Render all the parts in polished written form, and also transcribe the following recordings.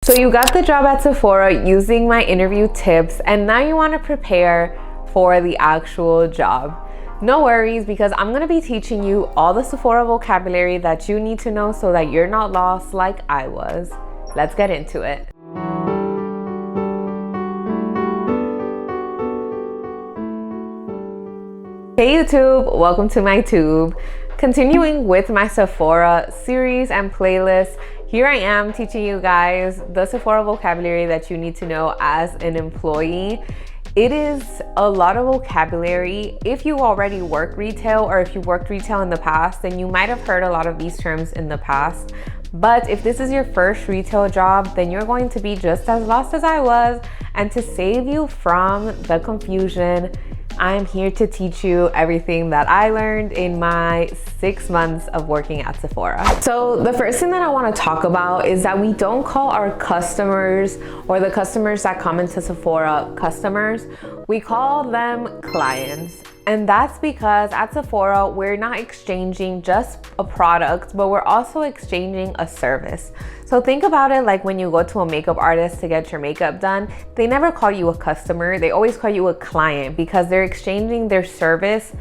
So you got the job at Sephora using my interview tips, and now you want to prepare for the actual job. No worries, because I'm going to be teaching you all the Sephora vocabulary that you need to know so that you're not lost like I was. Let's get into it. Hey YouTube, welcome to my tube. Continuing with my Sephora series and playlist, here I am teaching you guys the Sephora vocabulary that you need to know as an employee. It is a lot of vocabulary. If you already work retail or if you worked retail in the past, then you might have heard a lot of these terms in the past. But if this is your first retail job, then you're going to be just as lost as I was. And to save you from the confusion, I'm here to teach you everything that I learned in my 6 months of working at Sephora. So the first thing that I want to talk about is that we don't call our customers or the customers that come into Sephora customers. We call them clients. And that's because at Sephora, we're not exchanging just a product, but we're also exchanging a service. So think about it like when you go to a makeup artist to get your makeup done, they never call you a customer, they always call you a client because they're exchanging their service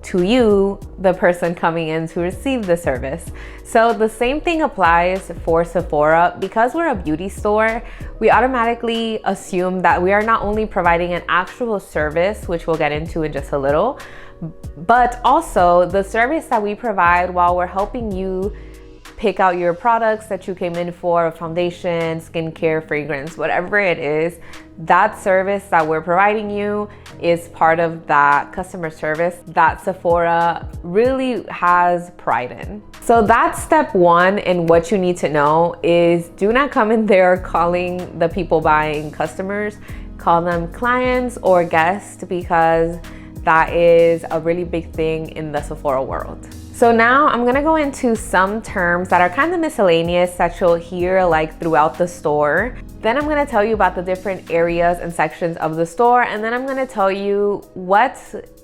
to you, the person coming in to receive the service. So the same thing applies for Sephora. Because we're a beauty store, we automatically assume that we are not only providing an actual service, which we'll get into in just a little, but also the service that we provide while we're helping you pick out your products that you came in for, foundation, skincare, fragrance, whatever it is, that service that we're providing you is part of that customer service that Sephora really has pride in. So that's step one, and what you need to know is do not come in there calling the people buying customers, call them clients or guests, because that is a really big thing in the Sephora world. So now I'm gonna go into some terms that are kind of miscellaneous that you'll hear like throughout the store. Then I'm gonna tell you about the different areas and sections of the store, and then I'm gonna tell you what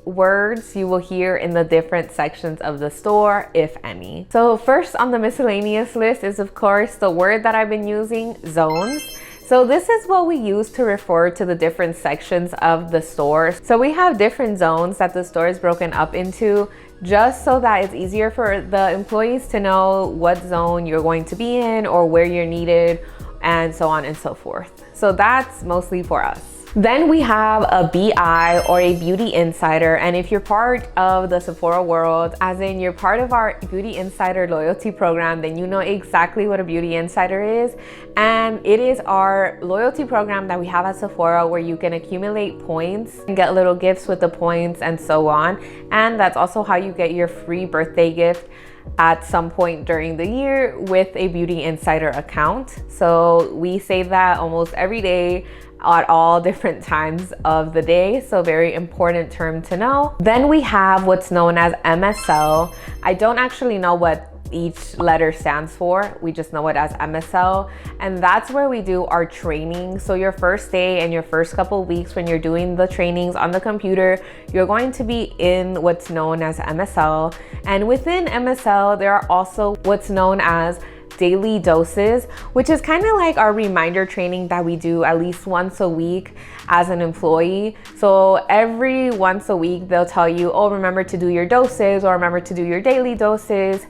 words you will hear in the different sections of the store, if any. So first on the miscellaneous list is of course the word that I've been using, zones. So this is what we use to refer to the different sections of the store. So we have different zones that the store is broken up into, just so that it's easier for the employees to know what zone you're going to be in or where you're needed, and so on and so forth. So that's mostly for us. Then we have a BI or a beauty insider. And if you're part of the Sephora world, as in you're part of our beauty insider loyalty program, then you know exactly what a beauty insider is. And it is our loyalty program that we have at Sephora where you can accumulate points and get little gifts with the points and so on. And that's also how you get your free birthday gift at some point during the year with a beauty insider account. So we say that almost every day at all different times of the day. So very important term to know. Then we have what's known as MSL. I don't actually know what each letter stands for. We just know it as MSL. And that's where we do our training. So your first day and your first couple weeks when you're doing the trainings on the computer, you're going to be in what's known as MSL. And within MSL, there are also what's known as daily doses, which is kind of like our reminder training that we do at least once a week as an employee. So every once a week, they'll tell you, oh, remember to do your doses, or remember to do your daily doses,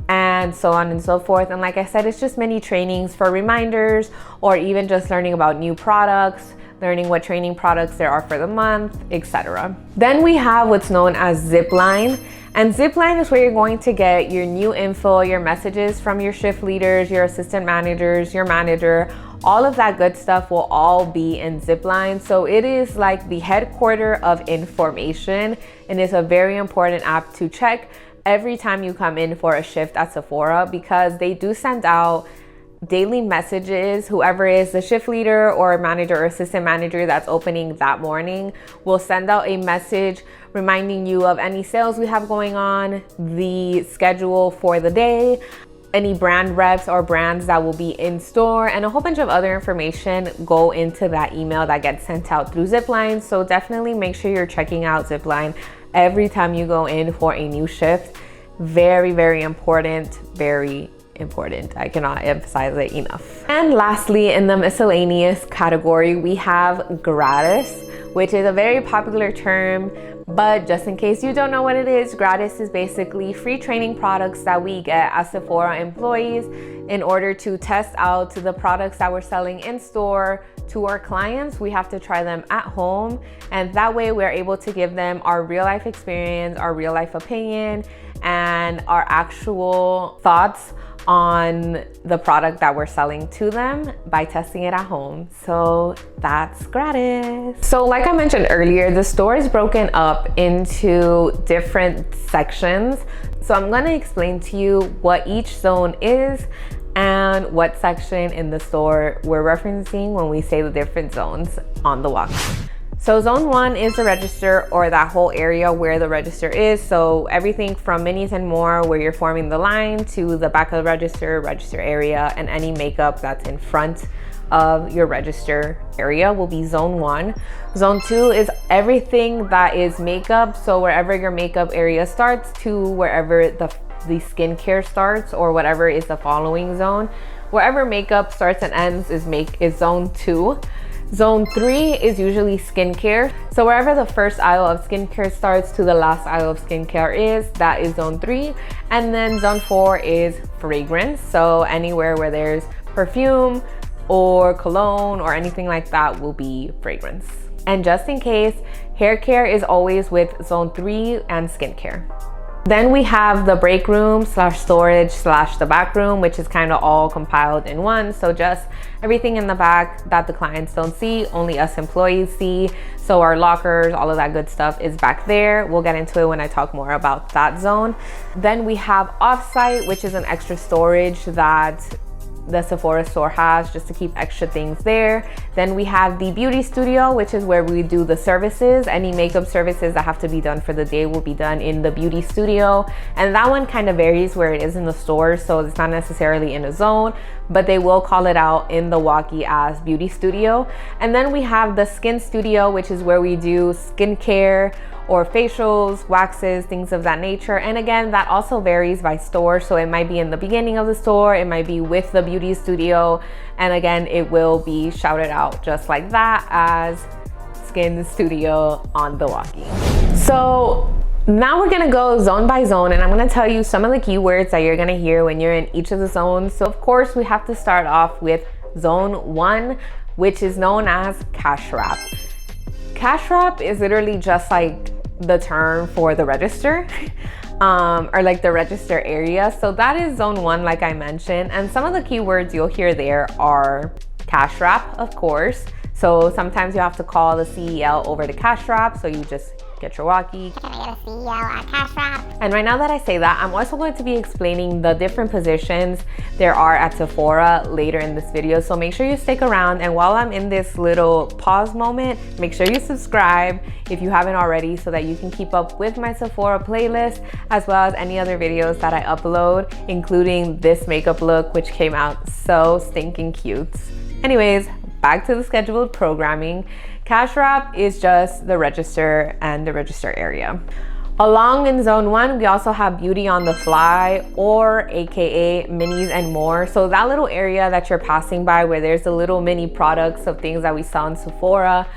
and so on and so forth. And like I said, it's just many trainings for reminders, or even just learning about new products, learning what training products there are for the month, etc. Then we have what's known as Zipline. And Zipline is where you're going to get your new info, your messages from your shift leaders, your assistant managers, your manager. All of that good stuff will all be in Zipline. So it is like the headquarter of information, and it's a very important app to check every time you come in for a shift at Sephora, because they do send out daily messages. Whoever is the shift leader or manager or assistant manager that's opening that morning will send out a message reminding you of any sales we have going on, the schedule for the day, any brand reps or brands that will be in store, and a whole bunch of other information go into that email that gets sent out through Zipline. So definitely make sure you're checking out Zipline every time you go in for a new shift. Very, very important, very important. I cannot emphasize it enough. And lastly, in the miscellaneous category, we have gratis, which is a very popular term, but just in case you don't know what it is, gratis is basically free training products that we get as Sephora employees in order to test out the products that we're selling in store to our clients. We have to try them at home, and that way we're able to give them our real life experience, our real life opinion, and our actual thoughts on the product that we're selling to them by testing it at home. So that's gratis. So like I mentioned earlier, the store is broken up into different sections. So I'm gonna explain to you what each zone is and what section in the store we're referencing when we say the different zones on the walk. So zone 1 is the register, or that whole area where the register is. So everything from minis and more, where you're forming the line, to the back of the register area, and any makeup that's in front of your register area will be zone 1. Zone 2 is everything that is makeup. So wherever your makeup area starts to wherever the skincare starts, or whatever is the following zone. Wherever makeup starts and ends is zone 2. Zone 3 is usually skincare. So wherever the first aisle of skincare starts to the last aisle of skincare is, that is zone 3. And then zone 4 is fragrance. So anywhere where there's perfume or cologne or anything like that will be fragrance. And just in case, hair care is always with zone 3 and skincare. Then we have the break room / storage / the back room, which is kind of all compiled in one. So just everything in the back that the clients don't see, only us employees see. So our lockers, all of that good stuff is back there. We'll get into it when I talk more about that zone. Then we have offsite, which is an extra storage that the Sephora store has just to keep extra things there. Then we have the beauty studio, which is where we do the services. Any makeup services that have to be done for the day will be done in the beauty studio. And that one kind of varies where it is in the store, so it's not necessarily in a zone, but they will call it out in the walkie as beauty studio. And then we have the skin studio, which is where we do skincare or facials, waxes, things of that nature. And again, that also varies by store. So it might be in the beginning of the store, it might be with the beauty studio. And again, it will be shouted out just like that as skin studio on the walkie. So now we're gonna go zone by zone, and I'm gonna tell you some of the keywords that you're gonna hear when you're in each of the zones. So of course, we have to start off with zone 1, which is known as cash wrap. Cash wrap is literally just like the term for the register or like the register area. So that is zone 1, like I mentioned. And some of the keywords you'll hear there are cash wrap, of course. So sometimes you have to call the CEL over to cash wrap. So you just get your walkie. Can I get a CEL at cash wrap? And right now that I say that, I'm also going to be explaining the different positions there are at Sephora later in this video. So make sure you stick around. And while I'm in this little pause moment, make sure you subscribe if you haven't already, so that you can keep up with my Sephora playlist, as well as any other videos that I upload, including this makeup look, which came out so stinking cute. Anyways, back to the scheduled programming. Cash wrap is just the register and the register area. Along in zone 1, we also have beauty on the fly, or AKA minis and more. So that little area that you're passing by where there's the little mini products of things that we sell in Sephora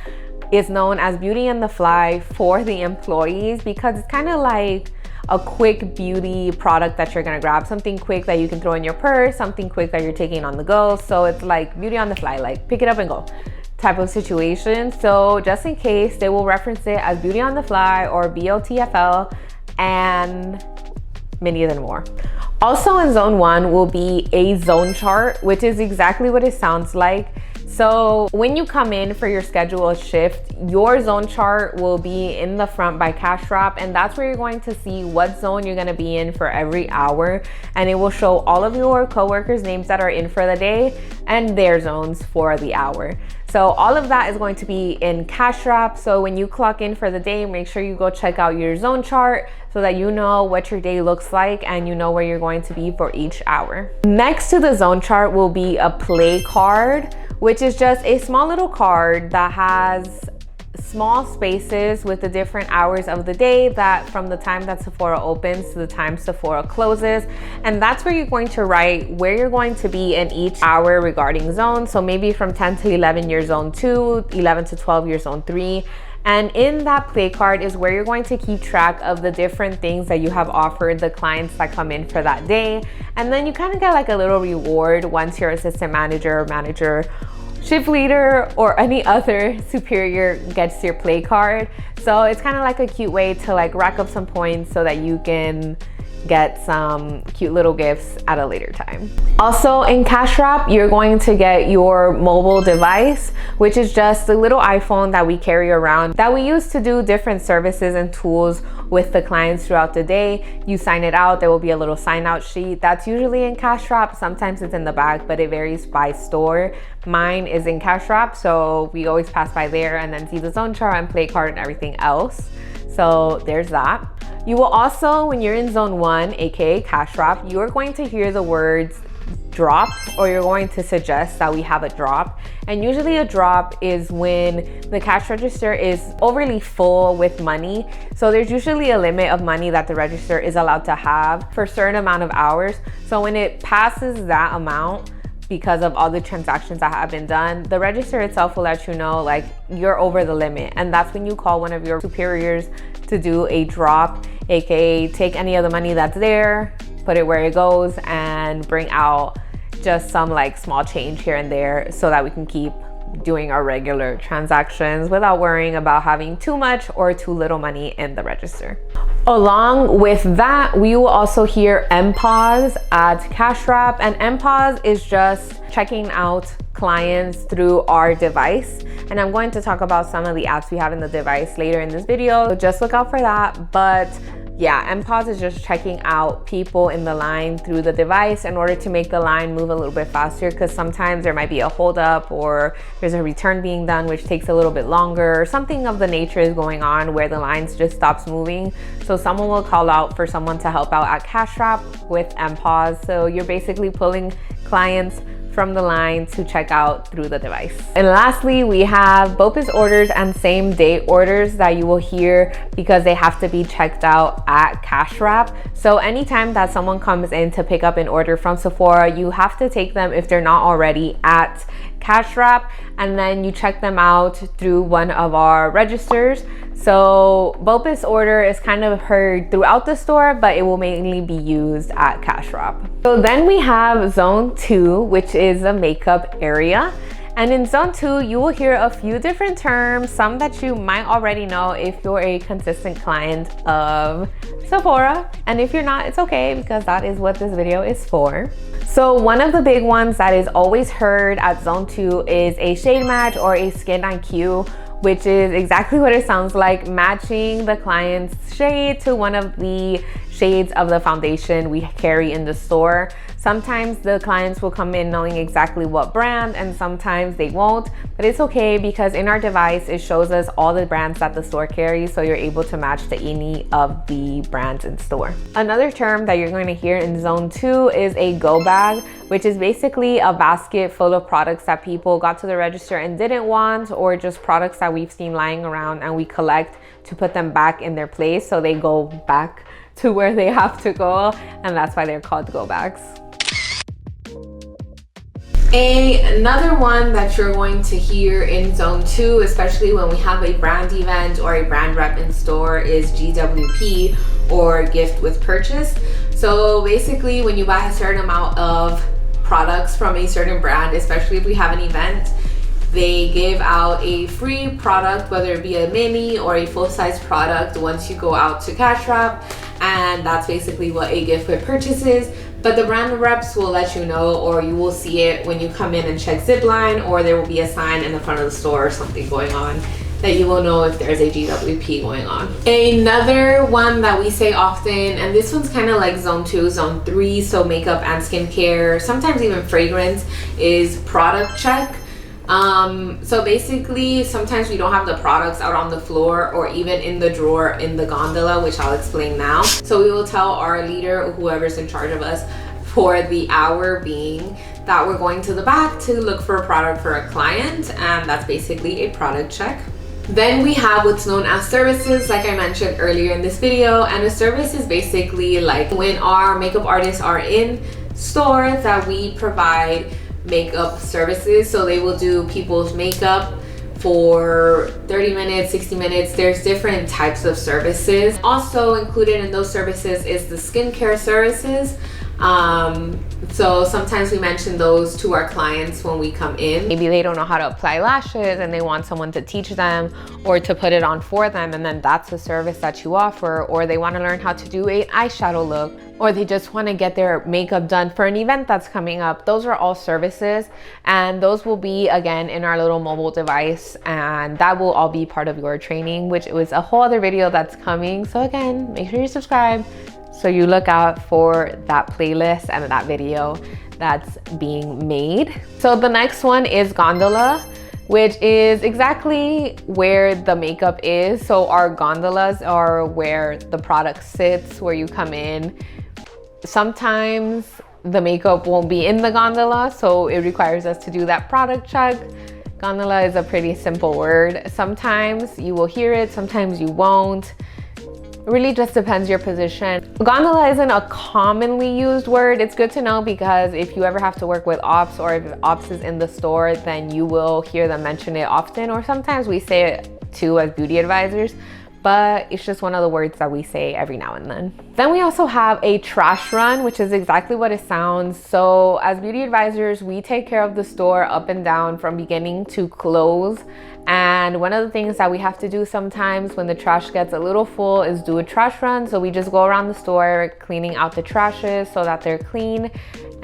is known as beauty on the fly for the employees, because it's kind of like a quick beauty product that you're gonna grab, something quick that you can throw in your purse, something quick that you're taking on the go. So it's like beauty on the fly, like pick it up and go type of situation. So just in case, they will reference it as beauty on the fly or BOTFL and many and more. Also in zone 1 will be a zone chart, which is exactly what it sounds like. So when you come in for your scheduled shift, your zone chart will be in the front by cash wrap, and that's where you're going to see what zone you're going to be in for every hour, and it will show all of your coworkers' names that are in for the day and their zones for the hour. So all of that is going to be in cash wrap. So when you clock in for the day, make sure you go check out your zone chart so that you know what your day looks like and you know where you're going to be for each hour. Next to the zone chart will be a play card, which is just a small little card that has small spaces with the different hours of the day, that from the time that Sephora opens to the time Sephora closes. And that's where you're going to write where you're going to be in each hour regarding zone. So maybe from 10 to 11 you're zone 2, 11 to 12 you're zone 3. And in that play card is where you're going to keep track of the different things that you have offered the clients that come in for that day. And then you kind of get like a little reward once your assistant manager, shift leader, or any other superior gets your play card. So it's kind of like a cute way to like rack up some points so that you can get some cute little gifts at a later time. Also in Cash Wrap, you're going to get your mobile device, which is just the little iPhone that we carry around that we use to do different services and tools with the clients throughout the day. You sign it out, there will be a little sign out sheet that's usually in Cash Wrap. Sometimes it's in the back, but it varies by store. Mine is in Cash Wrap, so we always pass by there and then see the zone chart and play card and everything else. So there's that. You will also, when you're in zone 1, aka Cash Wrap, you're going to hear the words drop, or you're going to suggest that we have a drop. And usually a drop is when the cash register is overly full with money. So there's usually a limit of money that the register is allowed to have for a certain amount of hours. So when it passes that amount, because of all the transactions that have been done, the register itself will let you know like you're over the limit. And that's when you call one of your superiors to do a drop, aka take any of the money that's there, put it where it goes, and bring out just some like small change here and there so that we can keep doing our regular transactions without worrying about having too much or too little money in the register. Along with that, we will also hear MPause at Cash Wrap, and MPause is just checking out clients through our device. And I'm going to talk about some of the apps we have in the device later in this video, so just look out for that. But yeah, MPause is just checking out people in the line through the device in order to make the line move a little bit faster, because sometimes there might be a holdup or there's a return being done which takes a little bit longer, or something of the nature is going on where the lines just stops moving. So someone will call out for someone to help out at Cash Wrap with MPause. So you're basically pulling clients from the line to check out through the device. And lastly, we have BOPIS orders and same day orders that you will hear because they have to be checked out at Cash Wrap. So anytime that someone comes in to pick up an order from Sephora, you have to take them, if they're not already, at Cash Wrap, and then you check them out through one of our registers. So BOPIS order is kind of heard throughout the store, but it will mainly be used at Cash Wrap. So then we have zone 2, which is the makeup area. And in zone 2, you will hear a few different terms, some that you might already know if you're a consistent client of Sephora. And if you're not, it's okay, because that is what this video is for. So one of the big ones that is always heard at zone 2 is a shade match or a skin IQ, which is exactly what it sounds like, matching the client's shade to one of the shades of the foundation we carry in the store. Sometimes the clients will come in knowing exactly what brand, and sometimes they won't, but it's okay because in our device it shows us all the brands that the store carries, so you're able to match to any of the brands in store. Another term that you're going to hear in zone 2 is a go bag, which is basically a basket full of products that people got to the register and didn't want, or just products that we've seen lying around and we collect to put them back in their place so they go back to where they have to go, and that's why they're called go bags. Another one that you're going to hear in zone 2, especially when we have a brand event or a brand rep in store, is GWP, or gift with purchase. So basically when you buy a certain amount of products from a certain brand, especially if we have an event, they give out a free product, whether it be a mini or a full-size product, once you go out to Cash Wrap. And that's basically what a gift with purchase is. But the brand reps will let you know, or you will see it when you come in and check Zipline, or there will be a sign in the front of the store or something going on that you will know if there's a GWP going on. Another one that we say often, and this one's kind of like zone 2, zone 3, so makeup and skincare, sometimes even fragrance, is product check. So basically sometimes we don't have the products out on the floor or even in the drawer in the gondola, which I'll explain now. So we will tell our leader or whoever's in charge of us for the hour being that we're going to the back to look for a product for a client, and that's basically a product check. Then we have what's known as services, like I mentioned earlier in this video. And a service is basically like when our makeup artists are in stores that we provide makeup services. So they will do people's makeup for 30 minutes, 60 minutes. There's different types of services. Also included in those services is the skincare services. So sometimes we mention those to our clients when we come in. Maybe they don't know how to apply lashes and they want someone to teach them or to put it on for them, and then that's a service that you offer. Or they want to learn how to do an eyeshadow look, or they just want to get their makeup done for an event that's coming up. Those are all services, and those will be again in our little mobile device, and that will all be part of your training, which was a whole other video that's coming. So again, make sure you subscribe so you look out for that playlist and that video that's being made. So the next one is gondola, which is exactly where the makeup is. So our gondolas are where the product sits, where you come in. Sometimes the makeup won't be in the gondola, so it requires us to do that product check. Gondola is a pretty simple word. Sometimes you will hear it, sometimes you won't. It really just depends your position. Gondola isn't a commonly used word. It's good to know because if you ever have to work with ops, or if ops is in the store, then you will hear them mention it often, or sometimes we say it too as beauty advisors, but it's just one of the words that we say every now and then. Then we also have a trash run, which is exactly what it sounds. So as beauty advisors, we take care of the store up and down from beginning to close. And one of the things that we have to do sometimes when the trash gets a little full is do a trash run. So we just go around the store cleaning out the trashes so that they're clean.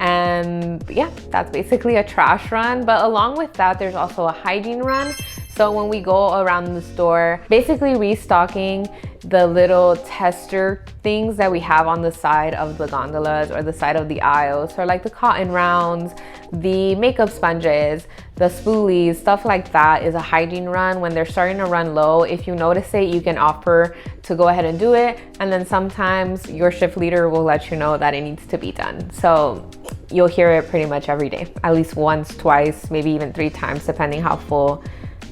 And yeah, that's basically a trash run. But along with that, there's also a hygiene run. So when we go around the store, basically restocking the little tester things that we have on the side of the gondolas or the side of the aisles. So like the cotton rounds, the makeup sponges, the spoolies, stuff like that is a hygiene run. When they're starting to run low, if you notice it, you can offer to go ahead and do it. And then sometimes your shift leader will let you know that it needs to be done. So you'll hear it pretty much every day, at least once, twice, maybe even 3 times, depending how full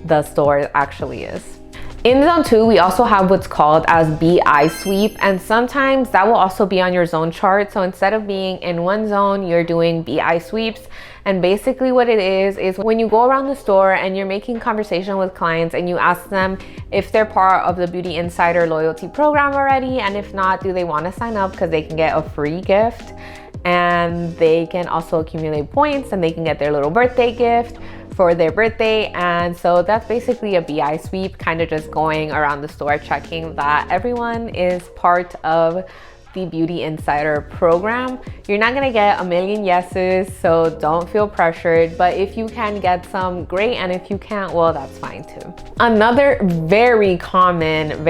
the store actually is. In zone 2, we also have what's called as BI sweep, and sometimes that will also be on your zone chart. So instead of being in one zone, you're doing BI sweeps. And basically what it is when you go around the store and you're making conversation with clients and you ask them if they're part of the Beauty Insider loyalty program already, and if not, do they want to sign up because they can get a free gift and they can also accumulate points and they can get their little birthday gift for their birthday. And so that's basically a BI sweep, kind of just going around the store checking that everyone is part of the Beauty Insider program. You're not gonna get a million yeses, so don't feel pressured, but if you can get some, great, and if you can't, well, that's fine too. Another very common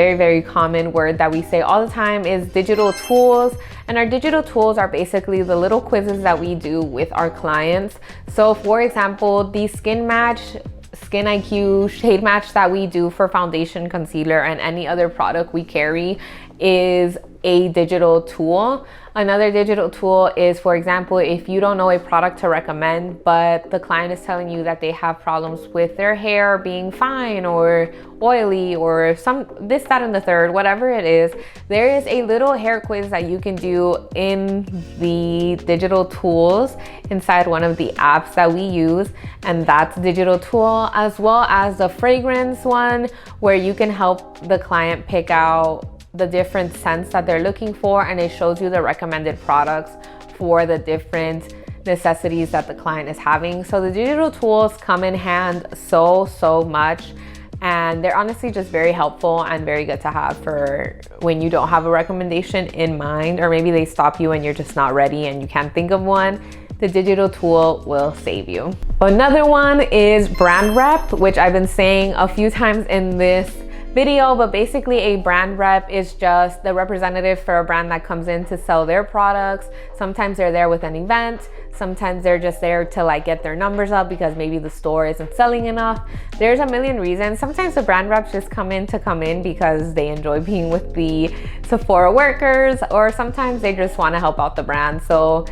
word that we say all the time is digital tools. And our digital tools are basically the little quizzes that we do with our clients. So for example, the Skin Match, Skin IQ, Shade Match that we do for foundation, concealer, and any other product we carry is a digital tool. Another digital tool is, for example, if you don't know a product to recommend, but the client is telling you that they have problems with their hair being fine or oily or some this, that, and the third, whatever it is, there is a little hair quiz that you can do in the digital tools inside one of the apps that we use, and that's a digital tool, as well as the fragrance one where you can help the client pick out the different scents that they're looking for, and it shows you the recommended products for the different necessities that the client is having. So the digital tools come in hand so much, and they're honestly just very helpful and very good to have for when you don't have a recommendation in mind, or maybe they stop you and you're just not ready and you can't think of one. The digital tool will save you. Another one is brand rep, which I've been saying a few times in this video, but basically a brand rep is just the representative for a brand that comes in to sell their products. Sometimes they're there with an event, sometimes they're just there to like get their numbers up because maybe the store isn't selling enough. There's a million reasons. Sometimes the brand reps just come in because they enjoy being with the Sephora workers, or sometimes they just want to help out the brand. So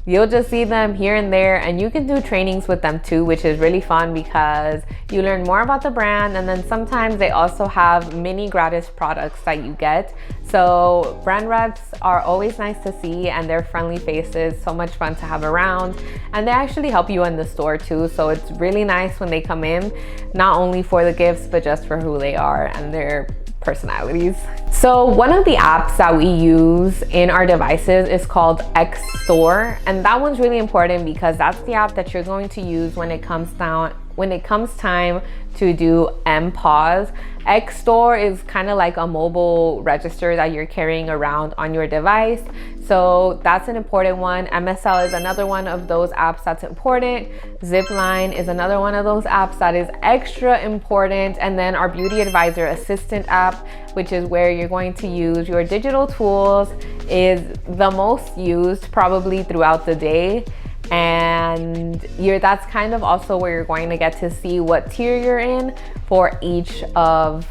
You'll just see them here and there, and you can do trainings with them too, which is really fun because you learn more about the brand. And then sometimes they also have mini gratis products that you get. So brand reps are always nice to see, and they're friendly faces, so much fun to have around. And they actually help you in the store too. So it's really nice when they come in, not only for the gifts, but just for who they are and their personalities. So one of the apps that we use in our devices is called X Store, and that one's really important because that's the app that you're going to use when it comes time to do MPause. X Store is kind of like a mobile register that you're carrying around on your device. So that's an important one. MSL is another one of those apps that's important. Zipline is another one of those apps that is extra important. And then our Beauty Advisor Assistant app, which is where you're going to use your digital tools, is the most used probably throughout the day. And that's kind of also where you're going to get to see what tier you're in for each of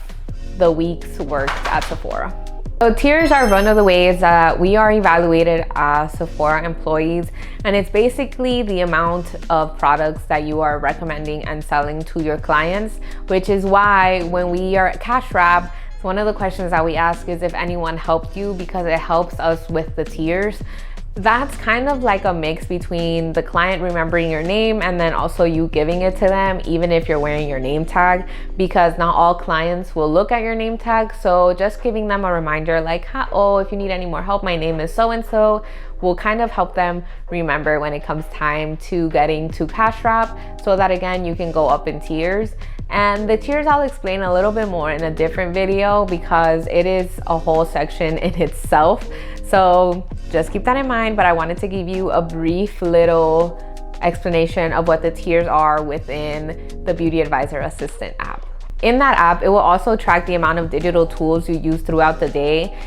the week's work at Sephora. So tiers are one of the ways that we are evaluated as Sephora employees, and it's basically the amount of products that you are recommending and selling to your clients, which is why when we are at Cash Wrap, one of the questions that we ask is if anyone helped you, because it helps us with the tiers. That's kind of like a mix between the client remembering your name and then also you giving it to them, even if you're wearing your name tag, because not all clients will look at your name tag. So just giving them a reminder like, oh, if you need any more help, my name is so-and-so, will kind of help them remember when it comes time to getting to Cash Wrap, so that again, you can go up in tiers. And the tiers I'll explain a little bit more in a different video because it is a whole section in itself. So just keep that in mind, but I wanted to give you a brief little explanation of what the tiers are within the Beauty Advisor Assistant app. In that app, it will also track the amount of digital tools you use throughout the day,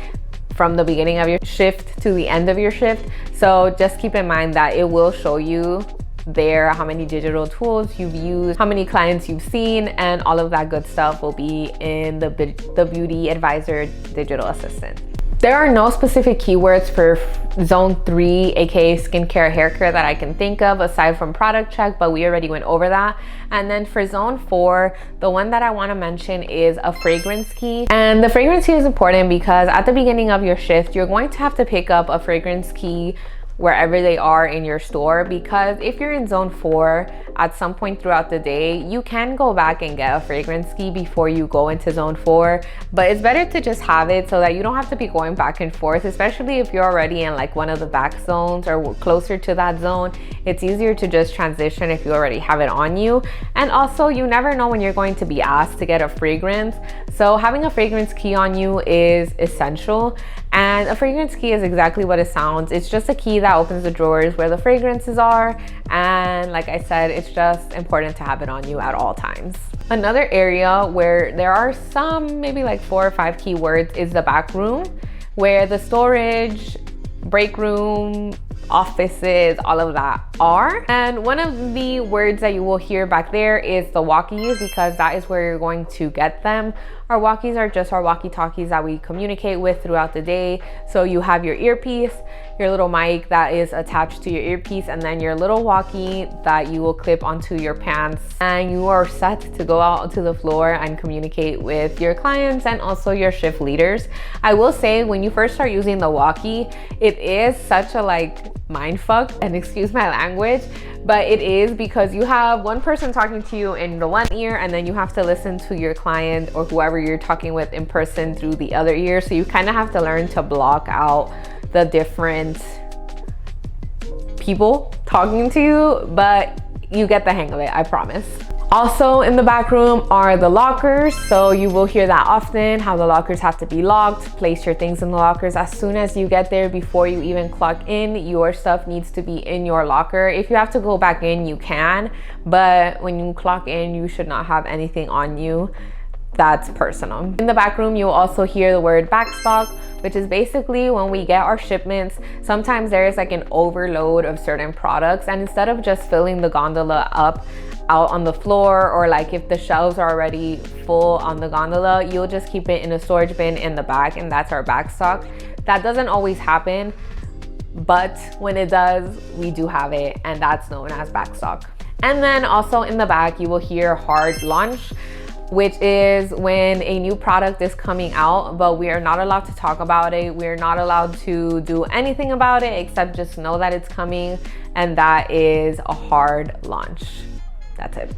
from the beginning of your shift to the end of your shift. So just keep in mind that it will show you there how many digital tools you've used, how many clients you've seen, and all of that good stuff will be in the Beauty Advisor Digital Assistant. There are no specific keywords for zone 3, aka skincare hair care, that I can think of aside from product check, but we already went over that. And then for zone 4, the one that I want to mention is a fragrance key. And the fragrance key is important because at the beginning of your shift, you're going to have to pick up a fragrance key wherever they are in your store, because if you're in zone 4 at some point throughout the day, you can go back and get a fragrance key before you go into zone 4, but it's better to just have it so that you don't have to be going back and forth, especially if you're already in like one of the back zones or closer to that zone. It's easier to just transition if you already have it on you. And also, you never know when you're going to be asked to get a fragrance, so having a fragrance key on you is essential. And a fragrance key is exactly what it sounds. It's just a key that opens the drawers where the fragrances are. And like I said, it's just important to have it on you at all times. Another area where there are some, maybe like 4 or 5 keywords, is the back room, where the storage, break room, offices, all of that are. And one of the words that you will hear back there is the walkies, because that is where you're going to get them. Our walkies are just our walkie-talkies that we communicate with throughout the day. So you have your earpiece, your little mic that is attached to your earpiece, and then your little walkie that you will clip onto your pants, and you are set to go out onto the floor and communicate with your clients and also your shift leaders. I will say, when you first start using the walkie, it is such a mind fuck, and excuse my language, but it is, because you have one person talking to you in the one ear, and then you have to listen to your client or whoever you're talking with in person through the other ear. So you kind of have to learn to block out the different people talking to you, but you get the hang of it, I promise. Also in the back room are the lockers. So you will hear that often, how the lockers have to be locked. Place your things in the lockers as soon as you get there. Before you even clock in, your stuff needs to be in your locker. If you have to go back in, you can, but when you clock in, you should not have anything on you that's personal. In the back room, you'll also hear the word backstock, which is basically when we get our shipments, sometimes there is like an overload of certain products, and instead of just filling the gondola up out on the floor, or like if the shelves are already full on the gondola, you'll just keep it in a storage bin in the back, and that's our backstock. That doesn't always happen. but when it does, we do have it, and that's known as backstock. And then also in the back, you will hear hard launch, which is when a new product is coming out, but we are not allowed to talk about it. We're not allowed to do anything about it except just know that it's coming, and that is a hard launch. That's it.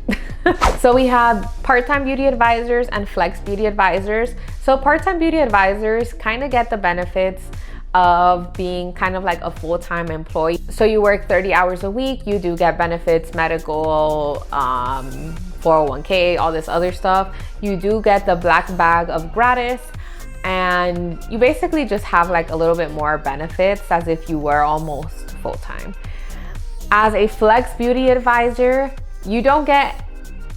So we have part-time beauty advisors and flex beauty advisors. So part-time beauty advisors kind of get the benefits of being kind of like a full-time employee. So you work 30 hours a week, you do get benefits, medical, 401k, all this other stuff. You do get the black bag of gratis, and you basically just have like a little bit more benefits as if you were almost full-time. As a flex beauty advisor, you don't get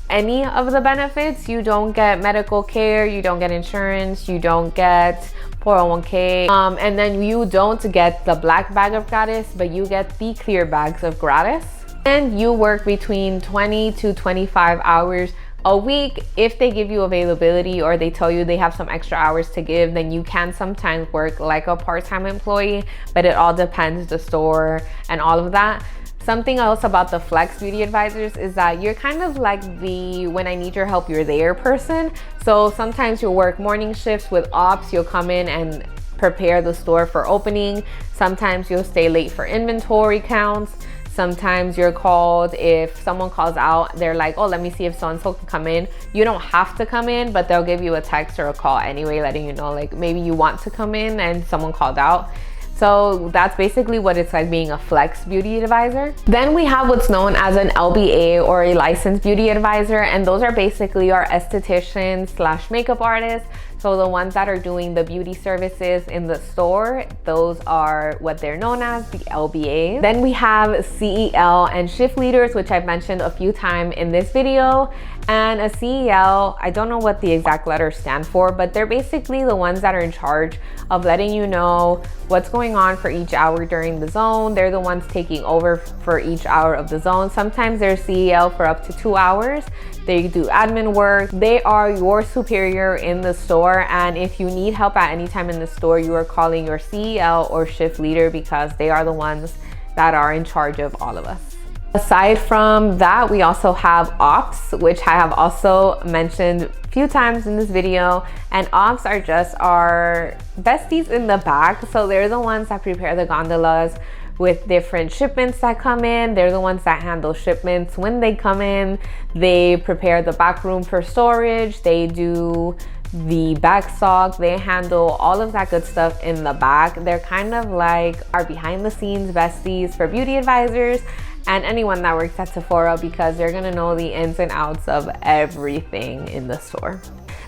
any of the benefits. You don't get medical care, you don't get insurance, you don't get 401k, and then you don't get the black bag of gratis, but you get the clear bags of gratis. And you work between 20 to 25 hours a week. If they give you availability or they tell you they have some extra hours to give, then you can sometimes work like a part-time employee, but it all depends the store and all of that. Something else about the flex beauty advisors is that you're kind of like the when I need your help, you're there person. So sometimes you'll work morning shifts with ops. You'll come in and prepare the store for opening. Sometimes you'll stay late for inventory counts. Sometimes you're called, if someone calls out, they're like, oh, let me see if so-and-so can come in. You don't have to come in, but they'll give you a text or a call anyway, letting you know like maybe you want to come in and someone called out. So that's basically what it's like being a flex beauty advisor. Then we have what's known as an LBA, or a licensed beauty advisor. And those are basically our estheticians / makeup artists. So the ones that are doing the beauty services in the store, those are what they're known as, the LBAs. Then we have CEL and shift leaders, which I've mentioned a few times in this video. And a CEL, I don't know what the exact letters stand for, but they're basically the ones that are in charge of letting you know what's going on for each hour during the zone. They're the ones taking over for each hour of the zone. Sometimes they're CEL for up to 2 hours. They do admin work. They are your superior in the store, and if you need help at any time in the store, you are calling your CEL or shift leader, because they are the ones that are in charge of all of us. Aside from that, we also have ops, which I have also mentioned a few times in this video. And ops are just our besties in the back. So they're the ones that prepare the gondolas with different shipments that come in. They're the ones that handle shipments when they come in. They prepare the back room for storage. They do the back stock. They handle all of that good stuff in the back. They're kind of like our behind the scenes besties for beauty advisors and anyone that works at Sephora, because they're gonna know the ins and outs of everything in the store.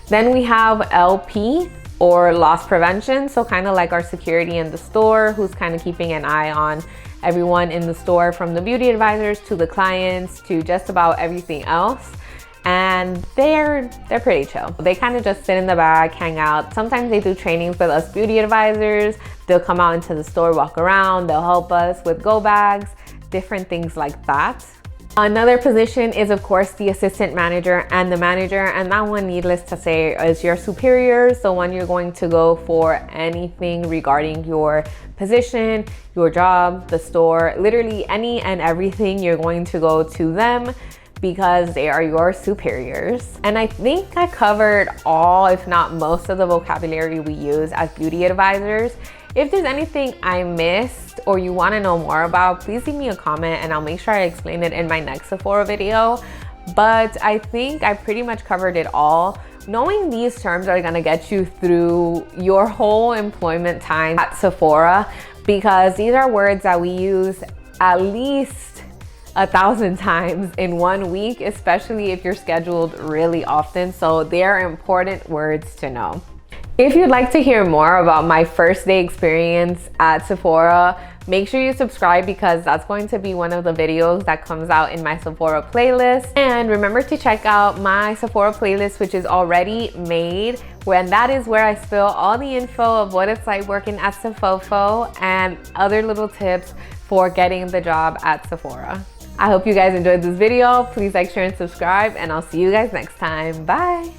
Then we have LP, or loss prevention. So kind of like our security in the store, who's kind of keeping an eye on everyone in the store, from the beauty advisors to the clients to just about everything else. And they're pretty chill. They kind of just sit in the back, hang out. Sometimes they do trainings with us beauty advisors. They'll come out into the store, walk around. They'll help us with go bags, different things like that. Another position is, of course, the assistant manager and the manager, and that one, needless to say, is your superiors, the one you're going to go for anything regarding your position, your job, the store, literally any and everything. You're going to go to them because they are your superiors. And I think I covered all, if not most, of the vocabulary we use as beauty advisors. If there's anything I missed or you want to know more about, please leave me a comment and I'll make sure I explain it in my next Sephora video. But I think I pretty much covered it all. Knowing these terms are going to get you through your whole employment time at Sephora, because these are words that we use at least 1,000 times in 1 week, especially if you're scheduled really often. So they're important words to know. If you'd like to hear more about my first day experience at Sephora, make sure you subscribe, because that's going to be one of the videos that comes out in my Sephora playlist. And remember to check out my Sephora playlist, which is already made, and that is where I spill all the info of what it's like working at Sephora and other little tips for getting the job at Sephora. I hope you guys enjoyed this video. Please like, share, and subscribe, and I'll see you guys next time. Bye.